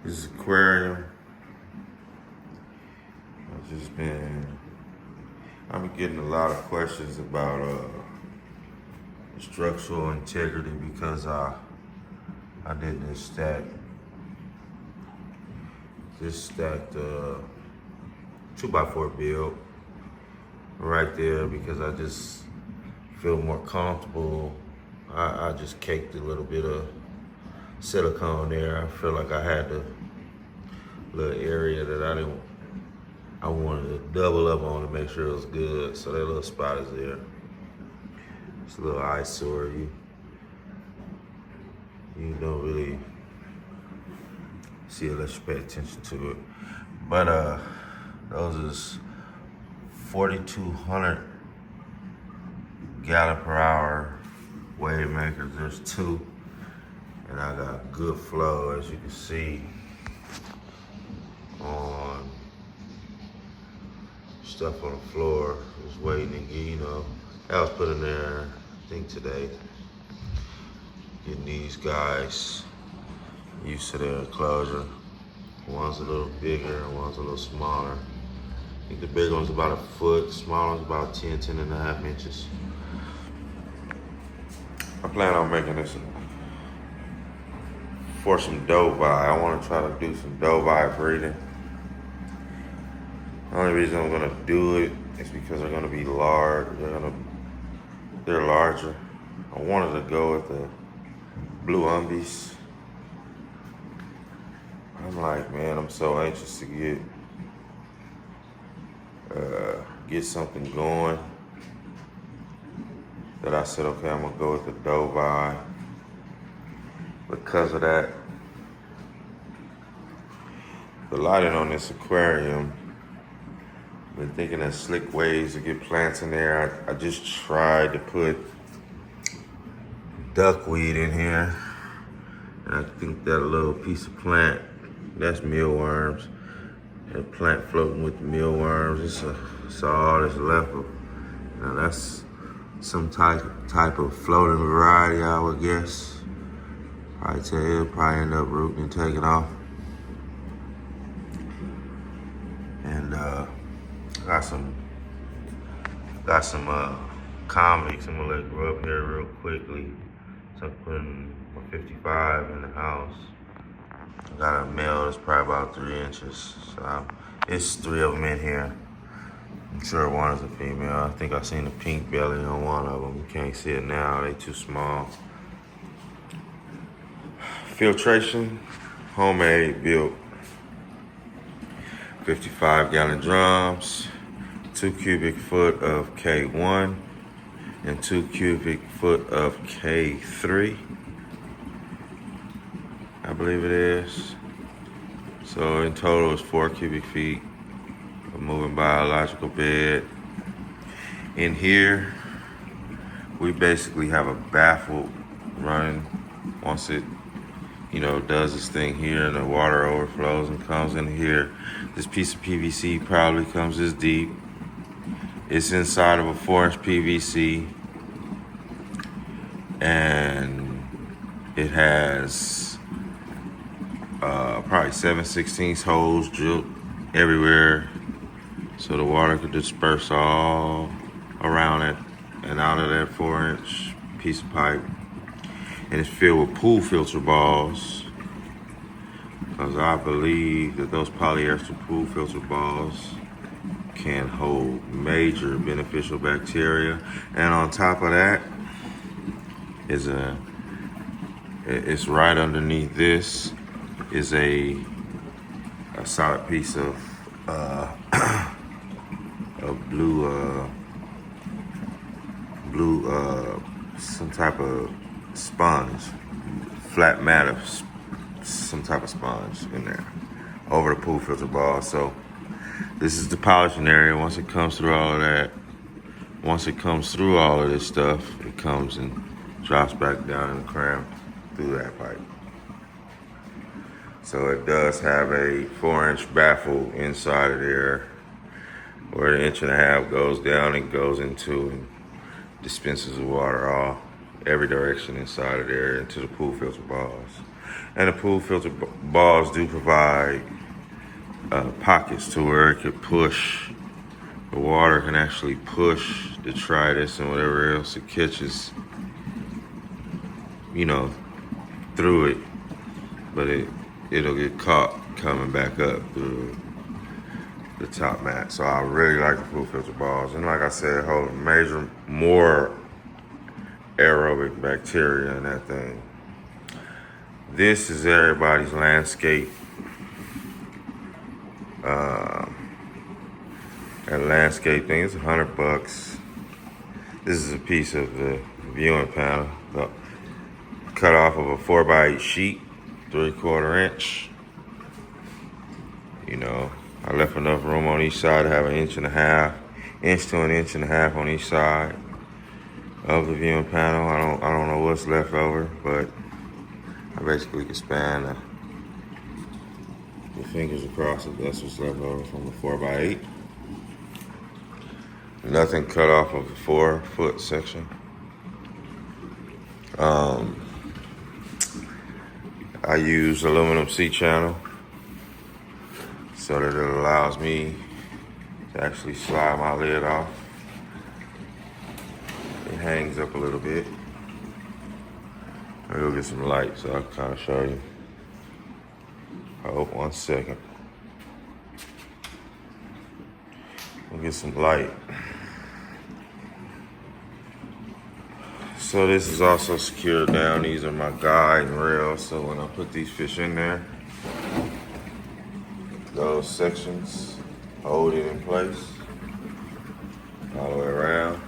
This is Aquarium. I've been getting a lot of questions about structural integrity because I did this stacked 2x4 build right there because I just feel more comfortable. I just caked a little bit of silicone there. I feel like I had the little area that I wanted to double up on to make sure it was good. So that little spot is there. It's a little eyesore. You don't really see it unless you pay attention to it. But those is 4,200 gallon per hour wave makers. There's two, and I got good flow, as you can see on stuff on the floor. Just waiting to get, that was put in there, I think today. Getting these guys used to their enclosure. One's a little bigger and one's a little smaller. I think the bigger one's about a foot, the smaller one's about 10 and a half inches. I plan on making this for some dove eye. I want to try to do some dove eye breeding. The only reason I'm gonna do it is because they're gonna be large. They're larger. I wanted to go with the blue umbies. I'm like, man, I'm so anxious to get something going that I said, okay, I'm gonna go with the dove eye. Because of that, the lighting on this aquarium, been thinking of slick ways to get plants in there. I just tried to put duckweed in here. And I think that little piece of plant, that's mealworms. That plant floating with the mealworms, it's all that's left of. Now that's some type of floating variety, I would guess. Probably tell you, it'll probably end up rooting and taking off. And got some convicts I'm gonna let grow up here real quickly. So I'm putting a 55 in the house. I got a male that's probably about 3 inches. So it's 3 of them in here. I'm sure one is a female. I think I seen the pink belly on one of them. You can't see it now, they too small. Filtration, homemade, built. 55 gallon drums, 2 cubic foot of K1 and 2 cubic foot of K3, I believe it is. So in total it's 4 cubic feet of moving biological bed. In here, we basically have a baffle running. Once it does this thing here and the water overflows and comes in here, this piece of PVC probably comes this deep. It's inside of a 4-inch PVC, and it has probably 7/16 holes drilled everywhere so the water could disperse all around it and out of that 4-inch piece of pipe. And it's filled with pool filter balls, because I believe that those polyester pool filter balls can hold major beneficial bacteria. And on top of that it's right underneath this is a solid piece of blue some type of sponge, flat mat of some type of sponge in there over the pool filter ball. So this is the polishing area. Once it comes through all of this stuff, it comes and drops back down in the cram through that pipe. So it does have a 4-inch baffle inside of there where the 1.5 inch goes down and goes into and dispenses the water all every direction inside of there into the pool filter balls. And the pool filter balls do provide pockets to where it could push. The water can actually push detritus and whatever else it catches, you know, through it. But it'll get caught coming back up through the top mat. So I really like the pool filter balls. And like I said, hold more aerobic bacteria in that thing. This is everybody's landscape. That landscape thing is $100. This is a piece of the viewing panel, cut off of a 4x8 sheet, 3/4 inch. You know, I left enough room on each side to have an inch to an inch and a half on each side of the viewing panel. I don't know what's left over, but I basically can span the fingers across it. That's what's left over from the 4x8. Nothing cut off of the 4-foot section. I use aluminum C-channel so that it allows me to actually slide my lid off. It hangs up a little bit. I'll go get some light so I can kind of show you. Hold 1 second. We'll get some light. So this is also secured down. These are my guide rails. So when I put these fish in there, those sections hold it in place all the way around.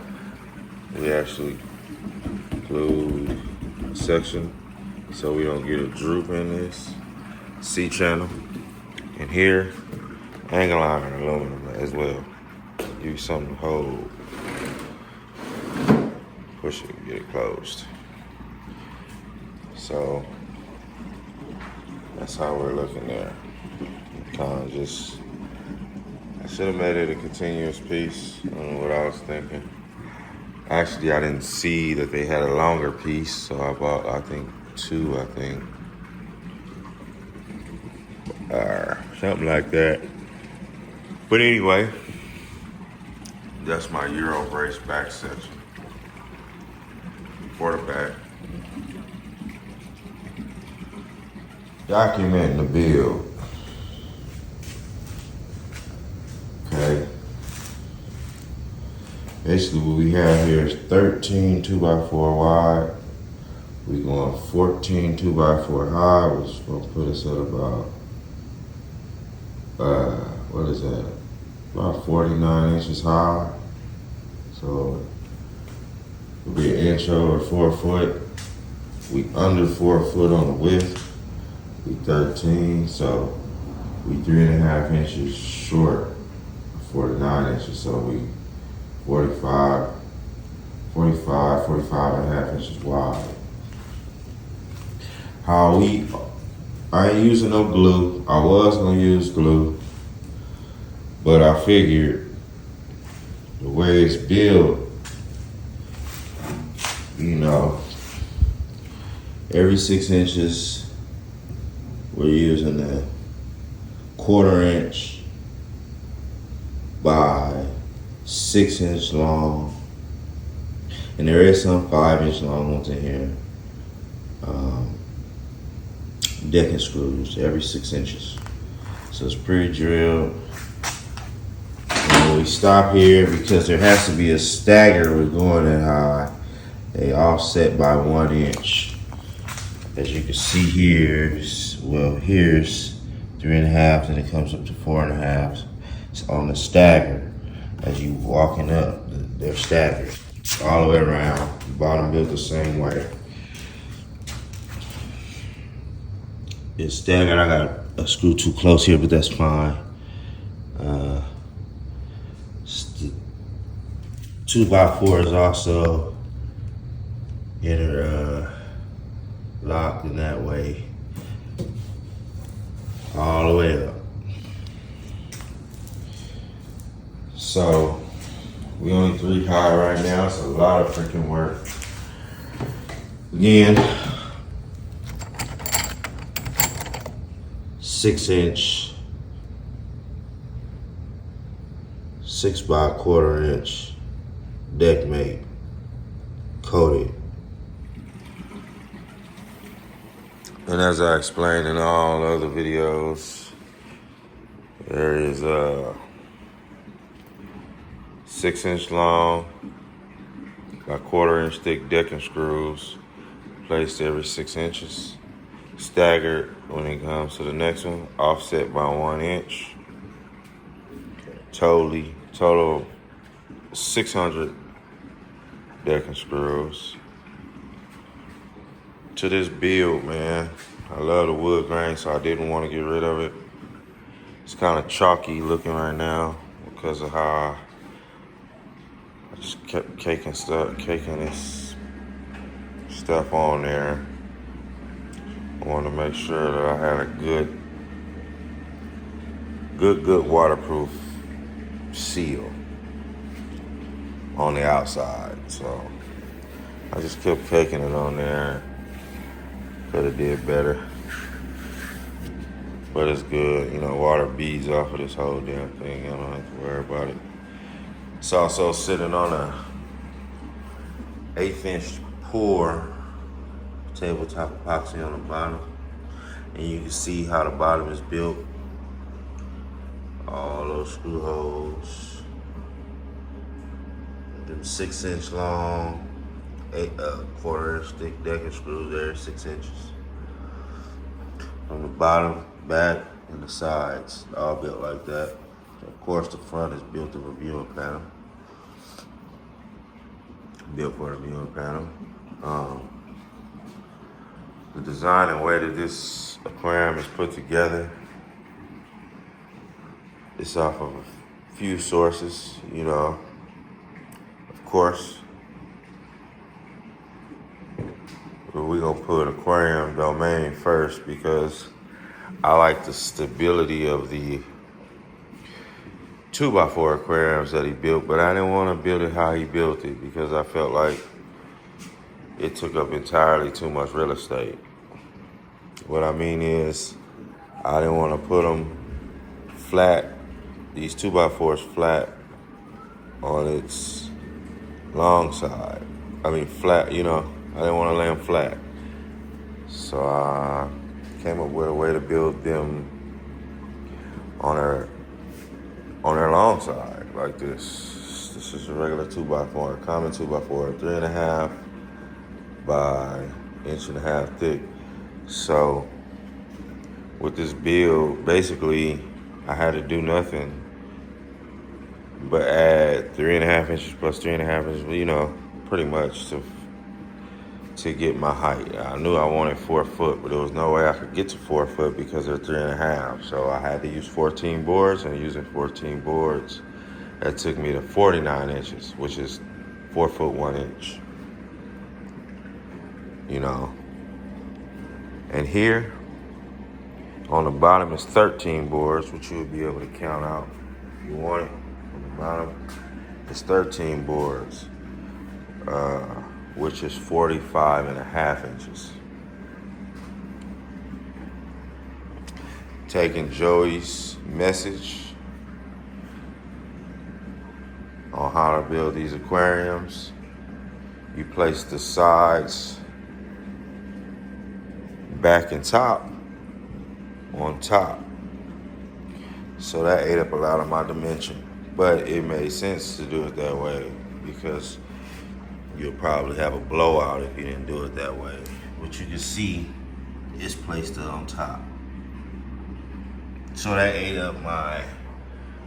We actually glued a section so we don't get a droop in this C-channel. And here, angle iron aluminum as well. Give you something to hold. Push it and get it closed. So that's how we're looking there. Kind of just, I should have made it a continuous piece. I don't know what I was thinking. Actually, I didn't see that they had a longer piece, so I bought, I think, 2, something like that. But anyway, that's my Euro brace back section for the back. Document the build. Okay. Basically what we have here is 13 2x4 wide. We're going 14 2x4 high, which is gonna put us at about, what is that? About 49 inches high. So it'll be an inch over 4 foot. We under 4 foot on the width. We 13, so we 3.5 inches short of 49 inches. So we 45 and a half inches wide. I ain't using no glue. I was gonna use glue, but I figured the way it's built, you know, every 6 inches, we're using a 1/4 inch by 6 inch long. And there is some 5 inch long ones in here. Decking screws every 6 inches. So it's pre-drilled. And we stop here because there has to be a stagger. We're going that high. They offset by 1 inch. As you can see here, here's 3.5, and it comes up to 4.5. It's on the stagger. As you walking up, they're staggered all the way around. The bottom built the same way. It's staggered. I got a screw too close here, but that's fine. 2x4 is also locked in that way, all the way up. So we only 3 high right now. It's a lot of freaking work. Again, 6-inch, 6 by 1/4 inch deck mate, coated. And as I explained in all other videos, there is a 6-inch long by 1/4 inch thick decking screws placed every 6 inches, staggered when it comes to the next one, offset by 1 inch. Total 600 decking screws. To this build, man, I love the wood grain, so I didn't want to get rid of it. It's kind of chalky looking right now because of how I just kept caking this stuff on there. I wanted to make sure that I had a good waterproof seal on the outside. So I just kept caking it on there. Could have did better, but it's good. You know, water beads off of this whole damn thing. I don't have to worry about it. It's also sitting on a 1/8 inch pour tabletop epoxy on the bottom, and you can see how the bottom is built. All those screw holes, them 6-inch long, 1/4 inch thick decking screws there, 6 inches. From the bottom, back, and the sides, all built like that. Of course, the front is built of a viewing panel. Built for the viewing panel. The design and way that this aquarium is put together, it's off of a few sources, you know. Of course, we're gonna put aquarium domain first because I like the stability of the 2x4 aquariums that he built, but I didn't want to build it how he built it because I felt like it took up entirely too much real estate. What I mean is, I didn't want to put them flat, these 2x4s flat on its long side. I mean flat, you know, I didn't want to lay them flat. So I came up with a way to build them on their long side, like this. This is a regular 2x4, common 2x4, 3.5 by 1.5 inch thick. So with this build, basically, I had to do nothing but add 3.5 inches plus 3.5 inches, you know, pretty much to get my height. I knew I wanted 4 foot, but there was no way I could get to 4 foot because they're 3.5. So I had to use 14 boards, and using 14 boards, that took me to 49 inches, which is 4 foot 1 inch. You know. And here, on the bottom is 13 boards, which you'll be able to count out if you want it. On the bottom, it's 13 boards, which is 45.5 inches. Taking Joey's message on how to build these aquariums, you place the sides back and top on top. So that ate up a lot of my dimension, but it made sense to do it that way because you'll probably have a blowout if you didn't do it that way. What you can see is placed on top. So that ate up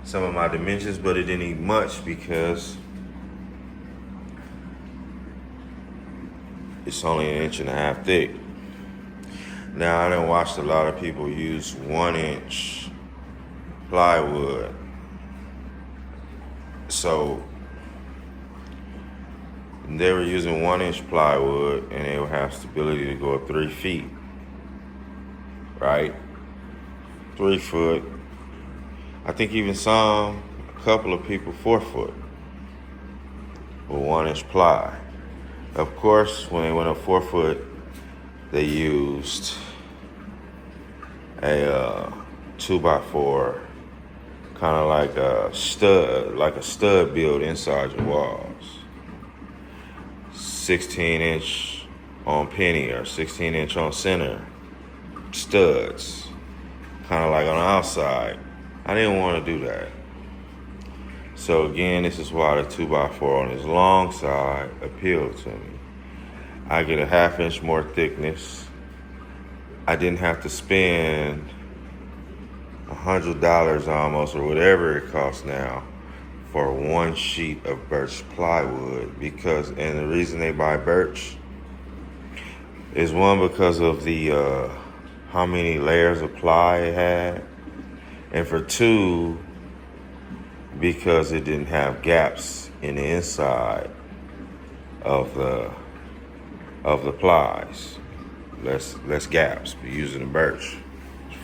some of my dimensions, but it didn't eat much because it's only 1.5 inch thick. Now, I done watched a lot of people use 1-inch plywood. So they were using 1-inch plywood and they would have stability to go up 3 feet, right? 3 foot. I think even a couple of people 4 foot with 1-inch ply. Of course, when they went up 4 foot, they used a 2x4, kind of like a stud build inside your walls. 16-inch on penny or 16-inch on center studs, kind of like on the outside. I didn't want to do that. So again, this is why the 2x4 on this long side appealed to me. I get a 1/2 inch more thickness. I didn't have to spend $100 almost, or whatever it costs now, for one sheet of birch plywood. And the reason they buy birch is, one, because of the how many layers of ply it had, and for two, because it didn't have gaps in the inside of the plies. Less gaps using the birch,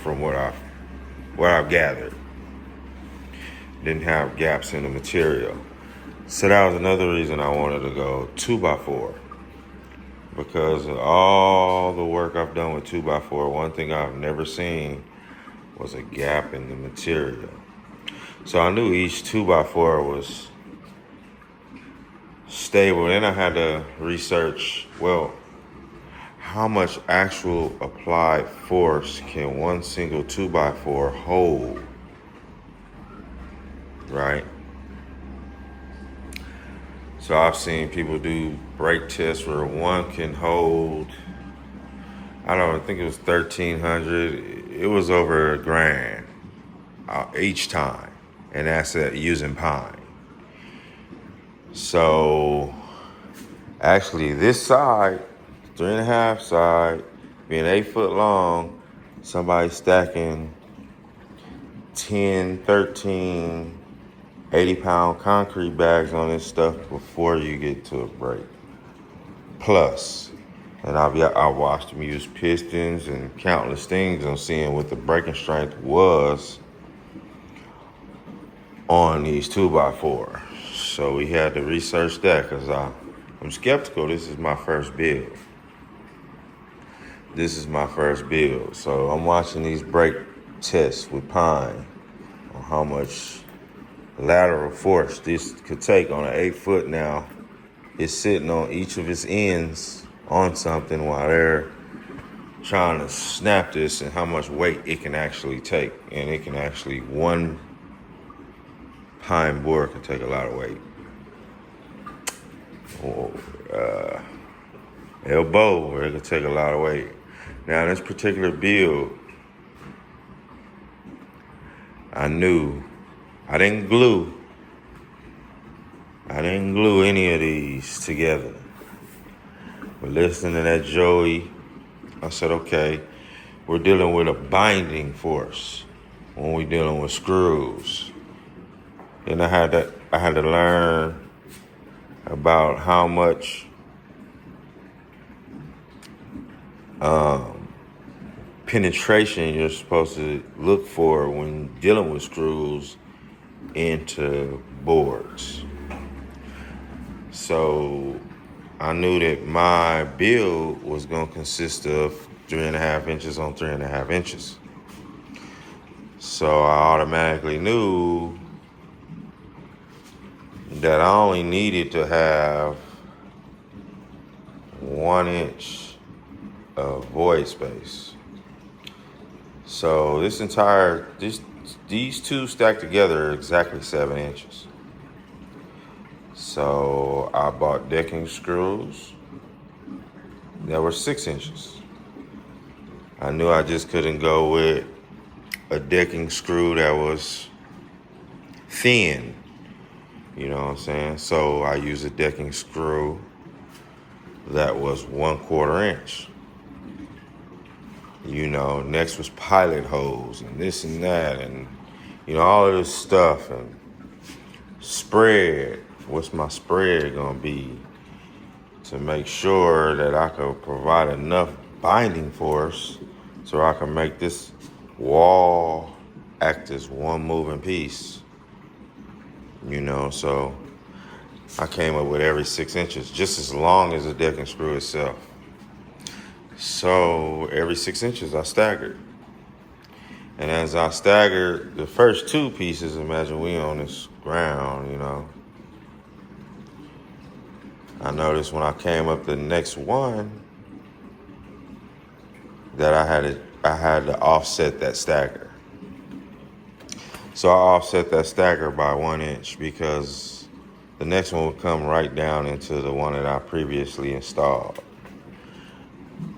from what I've gathered. Didn't have gaps in the material. So that was another reason I wanted to go 2x4. Because of all the work I've done with 2x4, one thing I've never seen was a gap in the material. So I knew each 2x4 was stable. Then I had to research, well, how much actual applied force can one single 2x4 hold, right? So I've seen people do brake tests where one can hold, I think it was 1,300. It was over $1,000 each time, and that's using pine. So actually, this side, 3.5 side, being 8 foot long, somebody stacking 10, 13, 80-pound concrete bags on this stuff before you get to a break. Plus, and I watched them use pistons and countless things on seeing what the breaking strength was on these 2x4. So we had to research that, because I'm skeptical. This is my first build. So I'm watching these brake tests with pine on how much lateral force this could take on an 8 foot. Now it's sitting on each of its ends on something while they're trying to snap this, and how much weight it can actually take. And it can actually, one pine board can take a lot of weight. Elbow, where it can take a lot of weight. Now this particular build, I knew I didn't glue any of these together. But listening to that Joey, I said, okay, we're dealing with a binding force when we're dealing with screws. Then I had to learn about how much penetration you're supposed to look for when dealing with screws into boards. So I knew that my build was going to consist of 3.5 inches on 3.5 inches. So I automatically knew that I only needed to have 1 inch of void space. So these two stacked together are exactly 7 inches. So I bought decking screws that were 6 inches. I knew I just couldn't go with a decking screw that was thin. You know what I'm saying? So I used a decking screw that was 1/4 inch. Next was pilot hose and this and that, and all of this stuff. And spread, what's my spread gonna be to make sure that I could provide enough binding force so I can make this wall act as one moving piece. So I came up with every 6 inches, just as long as the decking screw itself. So every 6 inches I staggered. And as I staggered the first two pieces, imagine we on this ground, you know. I noticed when I came up the next one that I had to offset that stagger. So I offset that stagger by 1 inch because the next one would come right down into the one that I previously installed.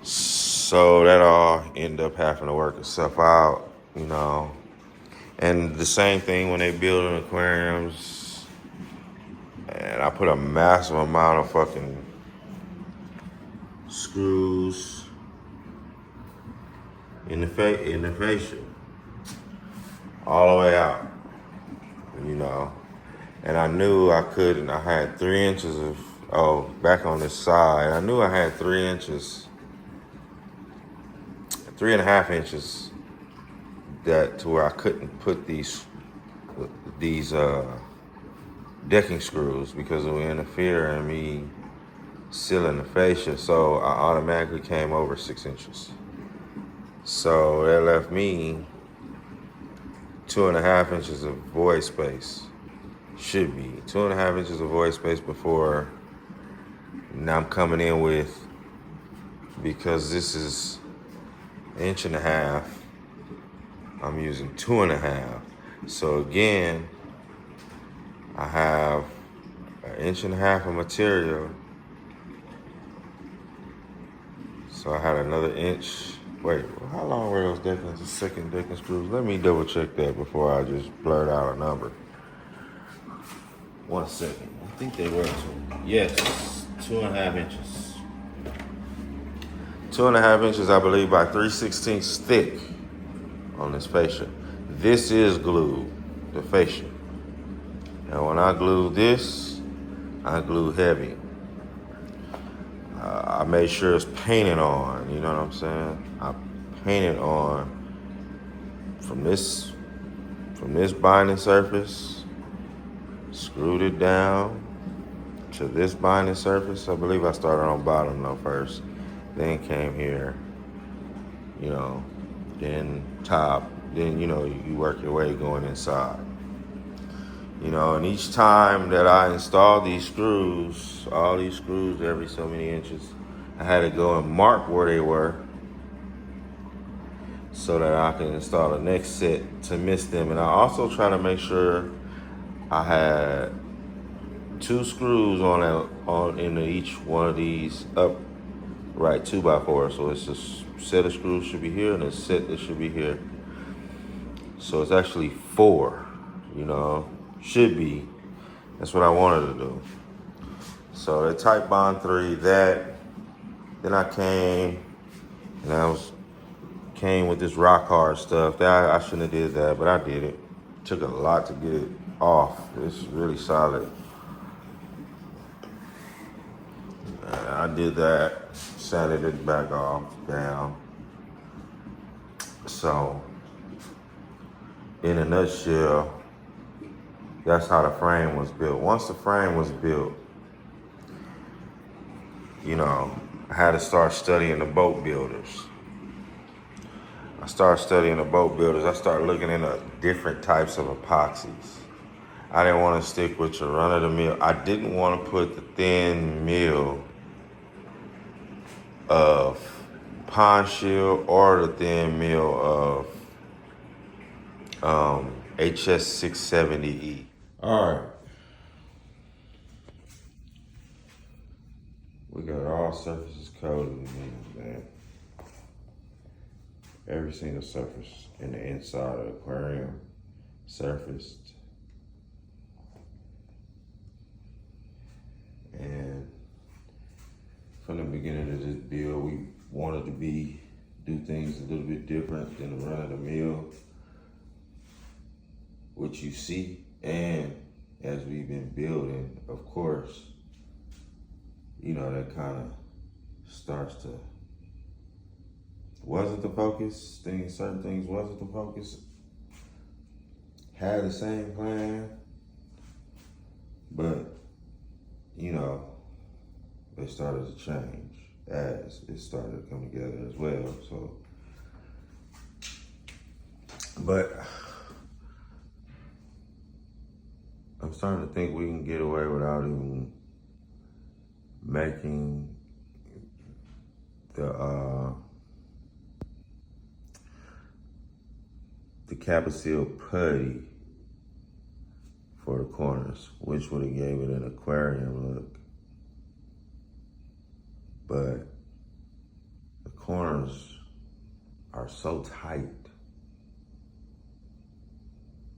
So that all ended up having to work itself out, you know. And the same thing when they build aquariums. And I put a massive amount of fucking screws in the fascia all the way out, you know. And I knew I couldn't. I had 3 inches of back on this side. I knew I had 3 inches, 3.5 inches, that to where I couldn't put these decking screws because it would interfere in me sealing the fascia. So I automatically came over 6 inches. So that left me 2.5 inches of void space. Should be 2.5 inches of void space before. Now I'm coming in with, because this is 1.5 inches, I'm using 2.5. So again, I have 1.5 inches of material. So I had another inch. Wait, how long were those decking, the second decking screws? Let me double check that before I just blurt out a number. 1 second. I think they were yes, 2.5 inches. 2.5 inches, I believe, by 3/16 thick on this fascia. This is glue, the fascia. And when I glue this, I glue heavy. I made sure it's painted on, you know what I'm saying? I painted on from this binding surface, screwed it down to this binding surface. I believe I started on bottom though first, then came here, you know, then top, then, you know, you work your way going inside. You know, and each time that I installed these screws, all these screws every so many inches, I had to go and mark where they were so that I can install the next set to miss them. And I also try to make sure I had 2 screws on into each one of these upright 2x4. So it's a set of screws should be here and a set that should be here. So it's actually 4, you know. Should be. That's what I wanted to do. So the Type Bond 3, that. Then I came and came with this rock hard stuff. That I shouldn't have did that, but I did it. Took a lot to get it off. It's really solid. I did that, sanded it back off, down. So, in a nutshell, that's how the frame was built. Once the frame was built, you know, I had to start studying the boat builders. I started looking into different types of epoxies. I didn't want to stick with your run-of-the-mill. I didn't want to put the thin mill of Pond Shield or the thin mill of HS670E. All right. We got all surfaces coated in here, man. Every single surface in the inside of the aquarium surfaced. And from the beginning of this build, we wanted to do things a little bit different than the run of the mill, which you see. And as we've been building, of course, you know, that kind of starts to, wasn't the focus, certain things wasn't the focus. Had the same plan, but, you know, they started to change as it started to come together as well. So But I'm starting to think we can get away without even making the Capitol putty for the corners, which would have gave it an aquarium look. But the corners are so tight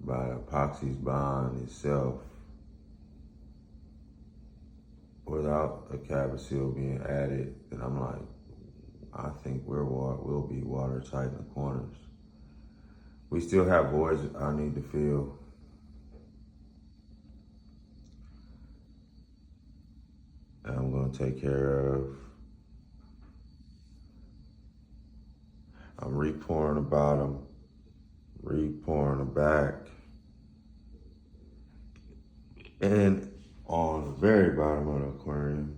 by epoxy's bond itself, without a Capitol being added, that I'm like, I think we'll be watertight in the corners. We still have voids I need to fill. And I'm gonna take care of. I'm re-pouring the bottom, re-pouring the back. And on the very bottom of the aquarium,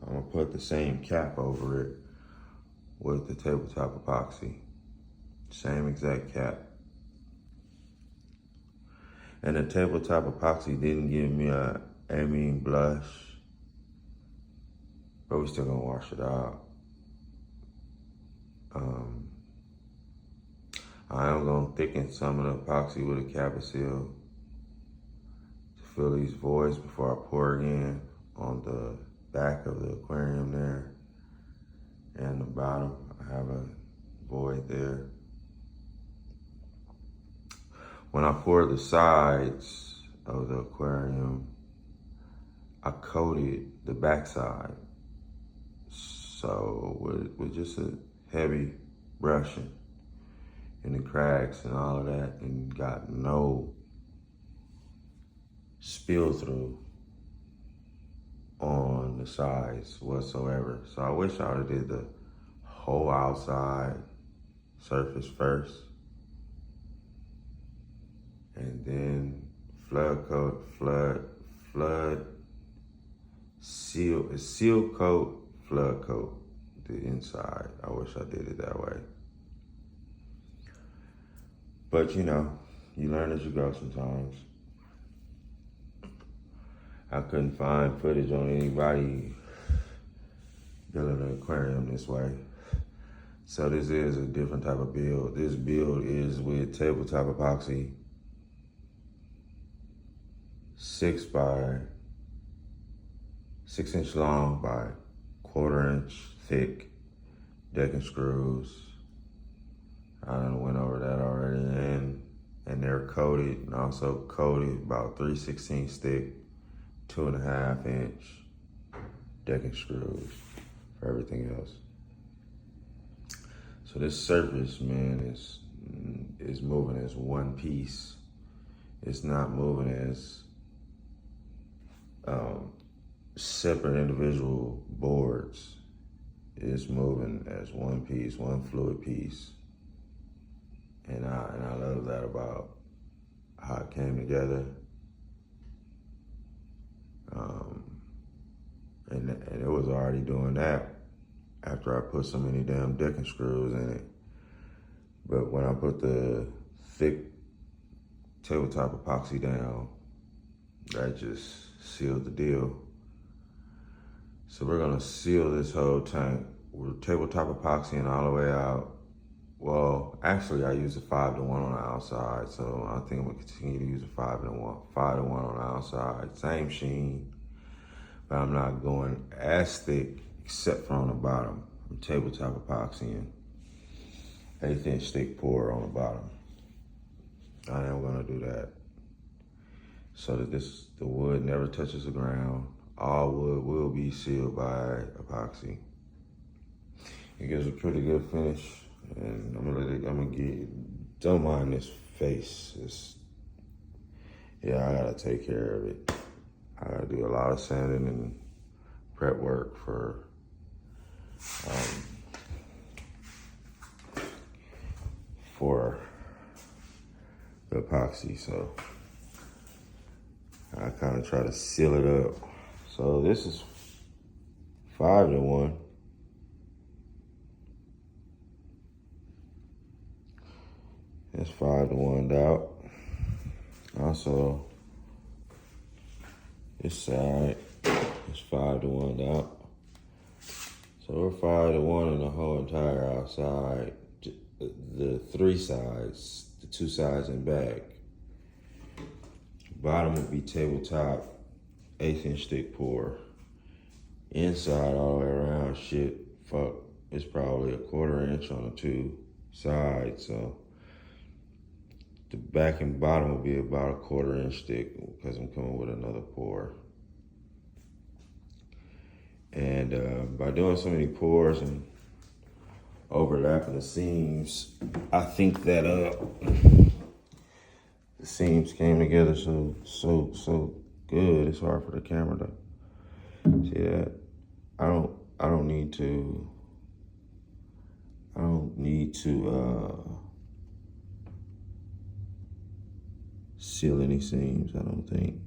I'm gonna put the same cap over it with the tabletop epoxy. Same exact cap. And the tabletop epoxy didn't give me a amine blush, but we still gonna wash it out. I am gonna thicken some of the epoxy with a Capitol to fill these voids before I pour again on the back of the aquarium there. And the bottom, I have a void there. When I pour the sides of the aquarium, I coated the backside. So with just a heavy brushing in the cracks and all of that, and got no spill through on the sides whatsoever. So I wish I would've did the whole outside surface first, and then seal coat, flood coat the inside. I wish I did it that way. But you know, you learn as you go sometimes. I couldn't find footage on anybody building an aquarium this way. So this is a different type of build. This build is with tabletop epoxy, 6 inch long by 1/4 inch thick decking screws. I done went over that already, and they're coated, and also coated about 3/16 thick, 2.5 inch decking screws for everything else. So this surface, man, is moving as one piece. It's not moving as separate individual boards. It's moving as one piece, one fluid piece. And I love that about how it came together. And it was already doing that after I put so many damn decking screws in it. But when I put the thick tabletop epoxy down, that just sealed the deal. So we're gonna seal this whole tank with tabletop epoxy and all the way out. Well, actually I use a 5-to-1 on the outside, so I think I'm gonna continue to use a 5-to-1 on the outside. Same sheen, but I'm not going as thick except for on the bottom. I'm tabletop epoxying 1/8 inch thick pour on the bottom. I am gonna do that so that the wood never touches the ground. All wood will be sealed by epoxy. It gives a pretty good finish, and don't mind this face. I gotta take care of it. I gotta do a lot of sanding and prep work for the epoxy, so I kind of try to seal it up. So this is 5-to-1. It's 5 to 1 out. Also, this side is 5 to 1 out. So we're 5 to 1 in the whole entire outside. The 3 sides, the 2 sides and back. Bottom would be tabletop, 1/8" thick pour. Inside all the way around, shit, fuck, it's probably a 1/4 inch on the 2 sides. So the back and bottom will be about a 1/4 inch thick because I'm coming with another pour. And by doing so many pours and overlapping the seams, I think that the seams came together so good. It's hard for the camera to see that. I don't need to seal any seams, I don't think.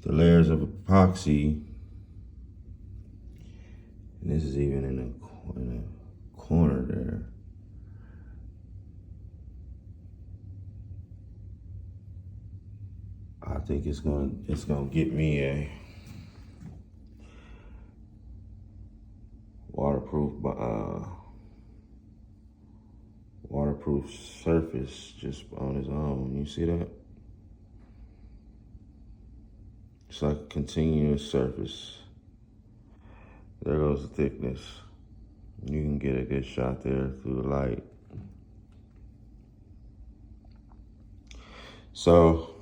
The layers of epoxy, and this is even in a corner there. I think it's gonna get me a waterproof surface just on its own. You see that? It's like a continuous surface. There goes the thickness. You can get a good shot there through the light. So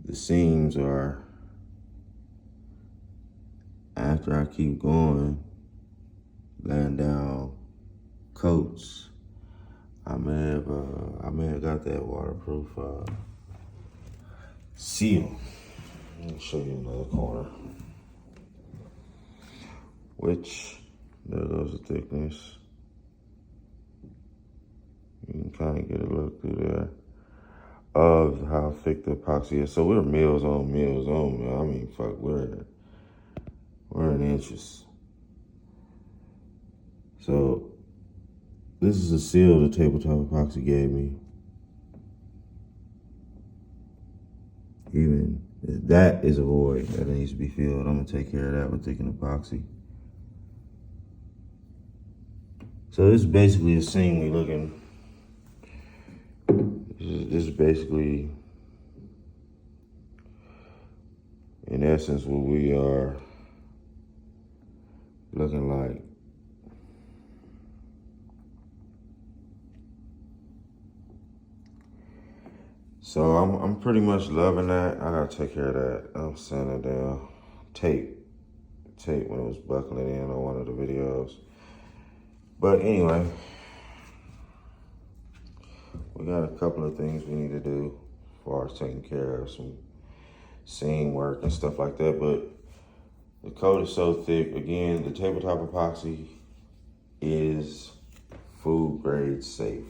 the seams are, after I keep going, laying down coats, I may have got that waterproof seal. Let me show you another corner. Which, there goes the thickness. You can kind of get a look through there of how thick the epoxy is. So we're mils on mils on mil. I mean, fuck, we're in inches. So this is a seal the tabletop epoxy gave me. Even that is a void that needs to be filled. I'm gonna take care of that with thickened epoxy. So this is basically a seam we looking. This is basically, in essence, what we are looking like. So I'm pretty much loving that. I gotta take care of that. I'm sanding down tape when it was buckling in on one of the videos. But anyway, we got a couple of things we need to do as far as taking care of some seam work and stuff like that. But the coat is so thick. Again, the tabletop epoxy is food grade safe.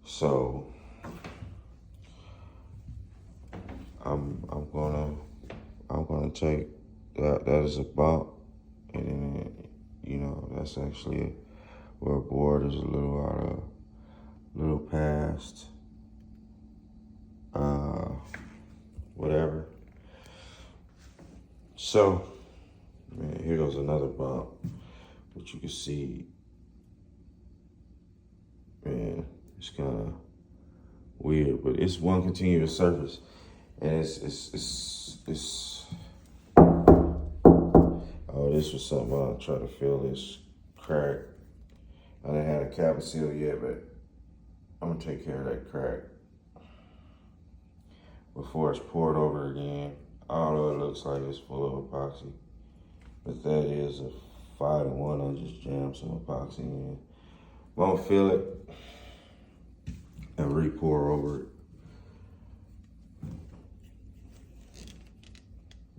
So I'm gonna take that is a bump, and then, you know, that's actually where a board is a little past whatever. So, man, here goes another bump, which you can see, man, it's kind of weird, but it's one continuous surface, and it's oh, this was something I'll try to fill this crack. I didn't have a cap seal yet, but I'm gonna take care of that crack before it's poured over again. Although it looks like it's full of epoxy, but that is a 5 to 1. I just jammed some epoxy in. Won't fill it and re-pour over it.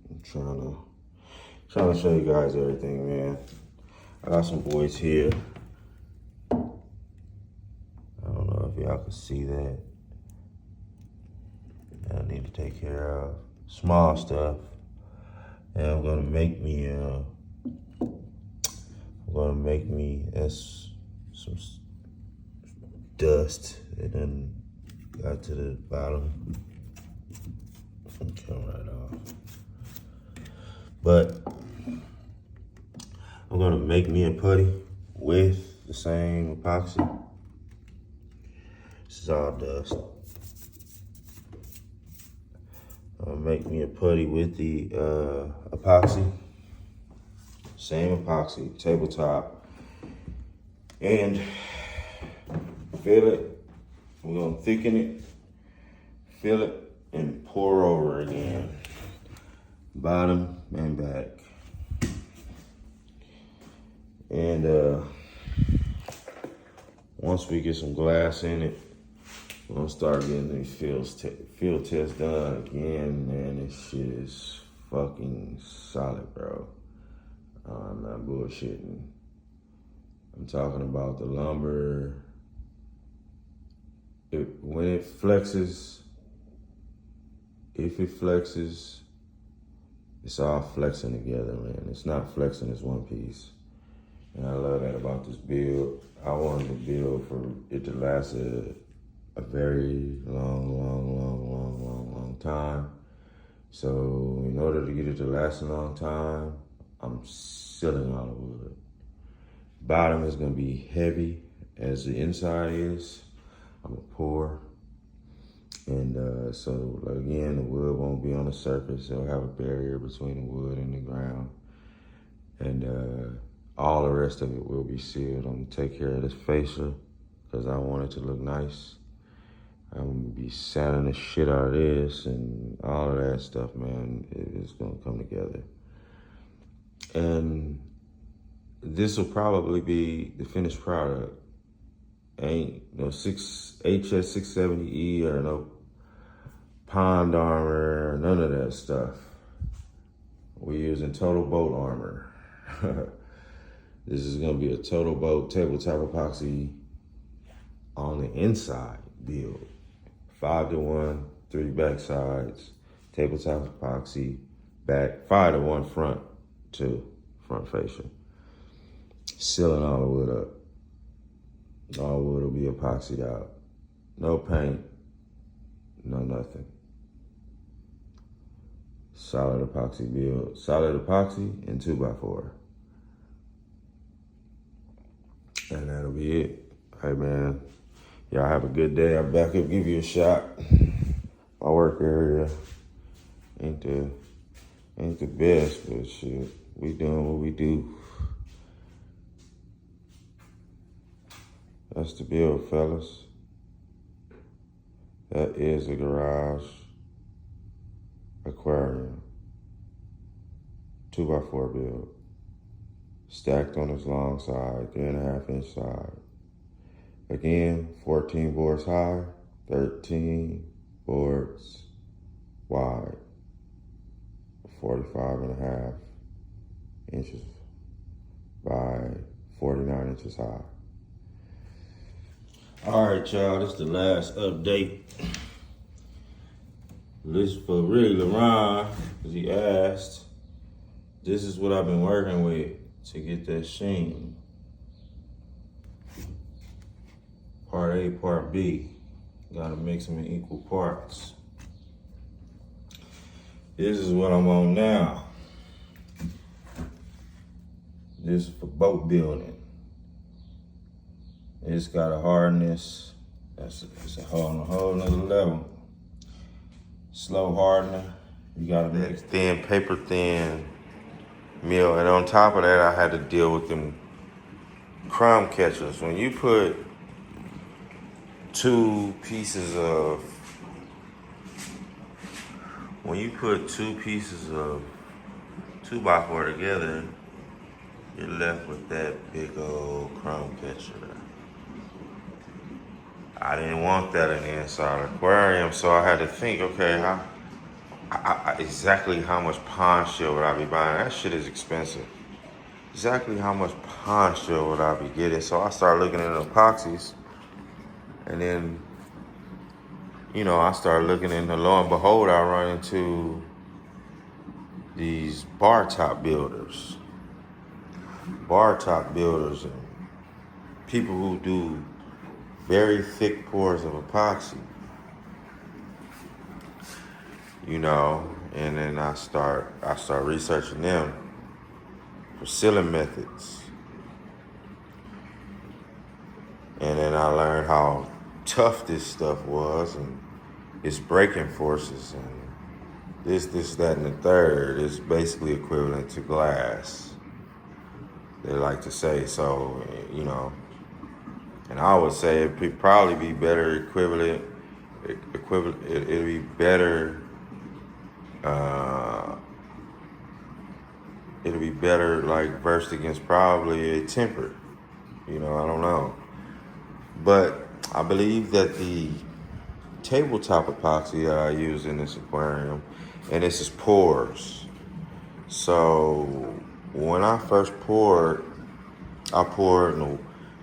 I'm trying to show you guys everything, man. I got some voids here. I don't know if y'all can see that. I need to take care of small stuff, and I'm gonna make make me, that's some dust. And then got to the bottom. Come right off. But I'm gonna make me a putty with the same epoxy. This is all dust. I'm gonna make me a putty with the epoxy. Same epoxy, tabletop. And fill it. We're gonna thicken it, fill it, and pour over again. Bottom and back. And once we get some glass in it, we're gonna start getting these field tests done again. Man, this shit is fucking solid, bro. I'm not bullshitting. I'm talking about the lumber. When it flexes, if it flexes, it's all flexing together, man. It's not flexing as one piece. And I love that about this build. I wanted to build for it to last a very long time. So in order to get it to last a long time, I'm sealing all the wood. Bottom is gonna be heavy as the inside is. I'm gonna pour. And so again, the wood won't be on the surface. It'll have a barrier between the wood and the ground. And all the rest of it will be sealed. I'm gonna take care of this fascia because I want it to look nice. I'm gonna be sanding the shit out of this and all of that stuff, man. It's gonna come together. And this will probably be the finished product. Ain't no HS670E or no pond armor, none of that stuff. We're using total boat armor. This is gonna be a total boat tabletop epoxy on the inside build. 5-to-1, 3 back sides, tabletop epoxy, back, 5-to-1 front, 2 front fascia. Sealing all the wood up. All wood will be epoxied out. No paint, no nothing. Solid epoxy build. Solid epoxy and 2x4. And that'll be it. Hey man, y'all have a good day. I'll back up, give you a shot. My work area ain't the best, but shit, we doing what we do. That's the build, fellas. That is a garage aquarium. 2x4 build. Stacked on its long side, 3.5 inch side. Again, 14 boards high, 13 boards wide. 45.5 inches by 49 inches high. All right, y'all, this is the last update. This is for really LaRon, because he asked. This is what I've been working with to get that sheen. Part A, part B. Gotta mix them in equal parts. This is what I'm on now. This is for boat building. It's got a hardness. It's a whole nother level. Slow hardener. You gotta mix thin, paper thin meal. And on top of that, I had to deal with them crumb catchers. When you put two pieces of 2x4 together, you're left with that big old crumb catcher. I didn't want that in the inside of the aquarium, so I had to think, okay, exactly how much pond shell would I be buying? That shit is expensive. Exactly how much pond shell would I be getting? So I started looking at epoxies, and then, I started looking into, lo and behold, I run into these bar top builders. bar top builders and people who do very thick pours of epoxy, you know, and then I start researching them for sealing methods. And then I learned how tough this stuff was and its breaking forces and this, that, and the third is basically equivalent to glass. They like to say so, you know. And I would say it'd probably be better it'd be better, it'll be better like versed against probably a tempered, you know, I don't know. But I believe that the tabletop epoxy that I use in this aquarium, and this is pours. So when I first poured, I poured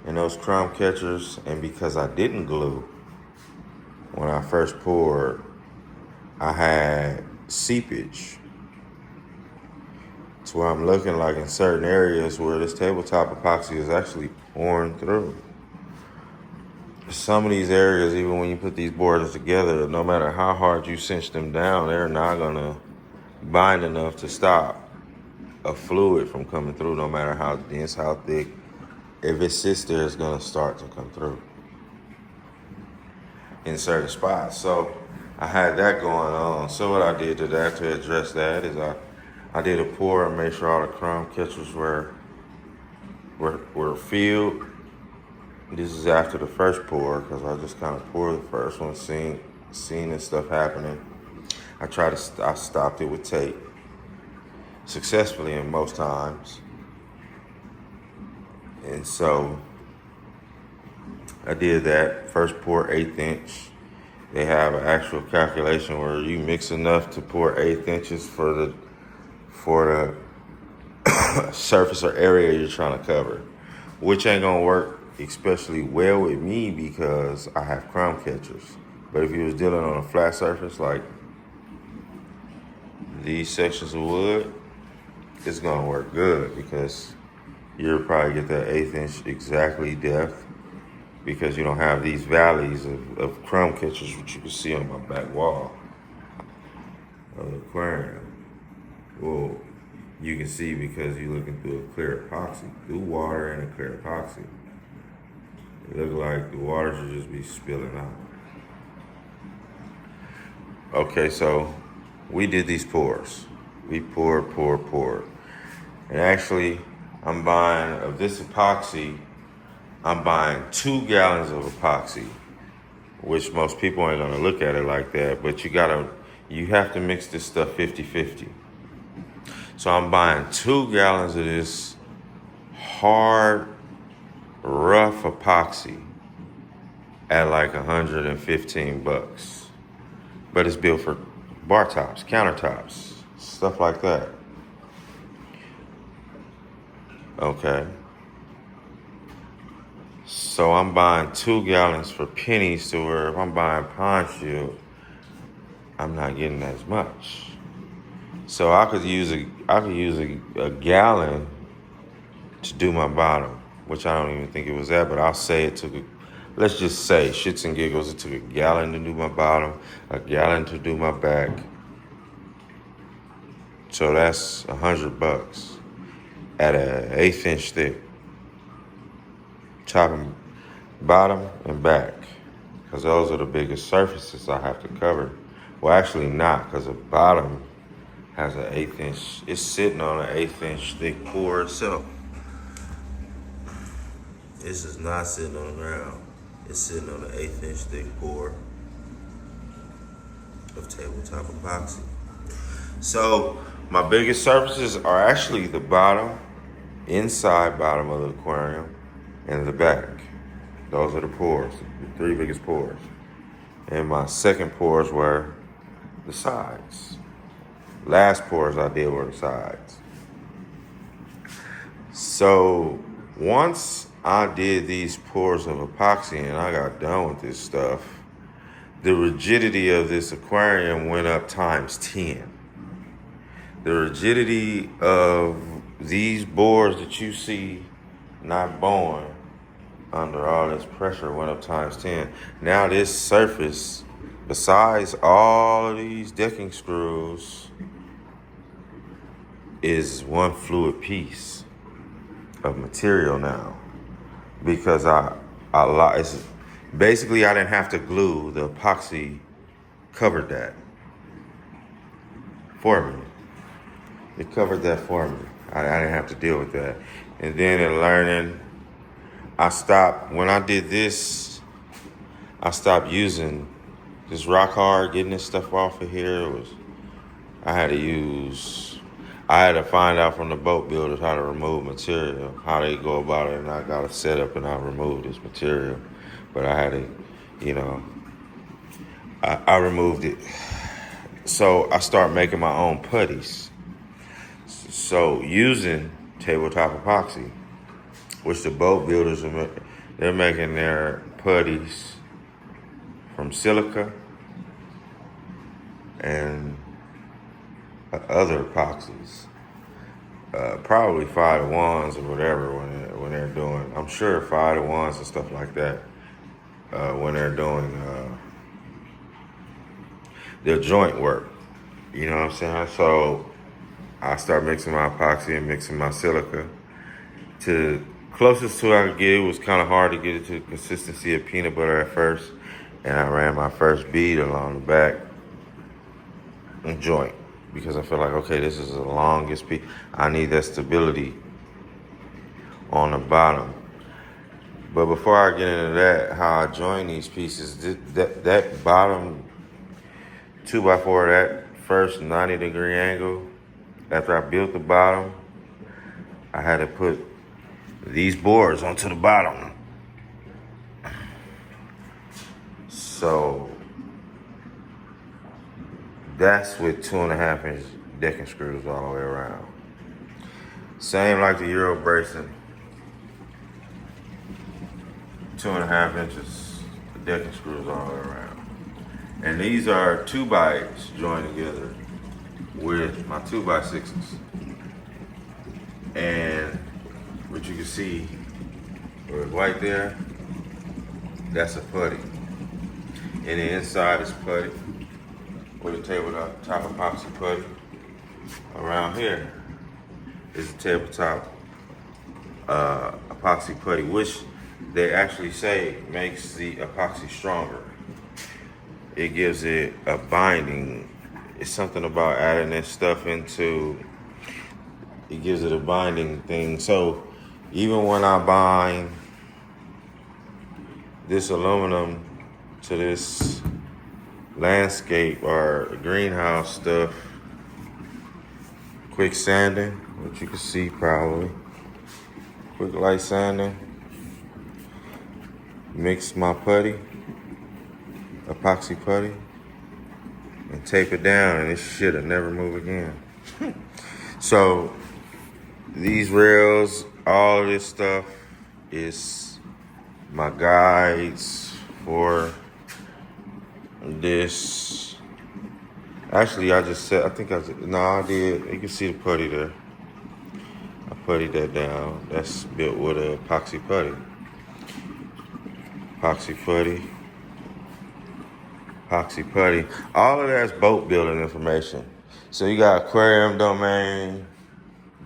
in those crumb catchers, and because I didn't glue, when I first poured, I had seepage. To where I'm looking like in certain areas where this tabletop epoxy is actually pouring through. Some of these areas, even when you put these boards together, no matter how hard you cinch them down, they're not gonna bind enough to stop a fluid from coming through, no matter how dense, how thick. If it sits there, it's gonna start to come through in certain spots. So I had that going on. So what I did to that, to address that, is I did a pour and made sure all the crumb catchers were filled. This is after the first pour, because I just kind of poured the first one, seeing this stuff happening. I stopped it with tape, successfully in most times. And so I did that. First pour 1/8 inch. They have an actual calculation where you mix enough to pour 1/8 inches for the surface or area you're trying to cover, which ain't gonna work especially well with me because I have crumb catchers. But if you was dealing on a flat surface like these sections of wood, it's gonna work good because you'll probably get that 1/8 inch exactly depth because you don't have these valleys of crumb catchers, which you can see on my back wall of the aquarium. Well, you can see because you're looking through a clear epoxy, through water and a clear epoxy. It looks like the water should just be spilling out. Okay, so we did these pours. We poured. And actually, I'm buying, of this epoxy, I'm buying 2 gallons of epoxy, which most people ain't gonna look at it like that, but you have to mix this stuff 50-50. So I'm buying 2 gallons of this hard, rough epoxy at like $115. But it's built for bar tops, countertops, stuff like that. Okay. So I'm buying 2 gallons for pennies, to where if I'm buying Pond Shield, I'm not getting as much. So I could use a gallon to do my bottom, which I don't even think it was that, but I'll say it took let's just say, shits and giggles, it took a gallon to do my bottom, a gallon to do my back. So that's $100 at an 1/8 inch thick. Top and bottom and back, because those are the biggest surfaces I have to cover. Well, actually not, because the bottom has an 1/8 inch, it's sitting on an 1/8 inch thick pour itself. This is not sitting on the ground. It's sitting on an 1/8 inch thick pour of tabletop epoxy. So my biggest surfaces are actually the bottom, inside bottom of the aquarium, and the back. Those are the pours, the 3 biggest pours. And my second pours were the sides. Last pours I did were the sides. So once I did these pours of epoxy and I got done with this stuff, the rigidity of this aquarium went up times 10. The rigidity of these boards that you see not bowing under all this pressure went up times 10. Now this surface, besides all of these decking screws, is one fluid piece of material now, because it's basically I didn't have to glue. The epoxy covered that for me. It covered that for me. I didn't have to deal with that. And then in learning, when I did this, I stopped using this rock hard, getting this stuff off of here. I had to find out from the boat builders how to remove material, how they go about it, and I got a setup and I removed this material. But I had to, I removed it. So I started making my own putties. So using tabletop epoxy, which the boat builders they're making their putties from silica and other epoxies, probably 5-to-1s or whatever when they're doing. I'm sure 5-to-1s and stuff like that when they're doing their joint work. You know what I'm saying? So I start mixing my epoxy and mixing my silica to closest to I could get. It was kind of hard to get it to the consistency of peanut butter at first, and I ran my first bead along the back and joint because I feel like, okay, this is the longest piece. I need that stability on the bottom. But before I get into that, how I join these pieces, that bottom 2x4, that first 90-degree angle, after I built the bottom, I had to put these boards onto the bottom. So that's with 2.5-inch decking screws all the way around. Same like the Euro bracing, 2.5 inches of decking screws all the way around. And these are 2x8s joined together with my 2x6s. And what you can see right there, that's a putty. And the inside is putty with a tabletop epoxy putty. Around here is a tabletop epoxy putty, which they actually say makes the epoxy stronger. It gives it a binding. It's something about adding this stuff into, it gives it a binding thing. So even when I bind this aluminum to this landscape or greenhouse stuff, quick sanding, which you can see probably, quick light sanding, mix my putty, epoxy putty, and tape it down, and this shit'll never move again. So these rails, all of this stuff is my guides for this. Actually, I did. You can see the putty there. I puttied that down. That's built with a epoxy putty. Epoxy putty. All of that's boat building information. So you got Aquarium Domain,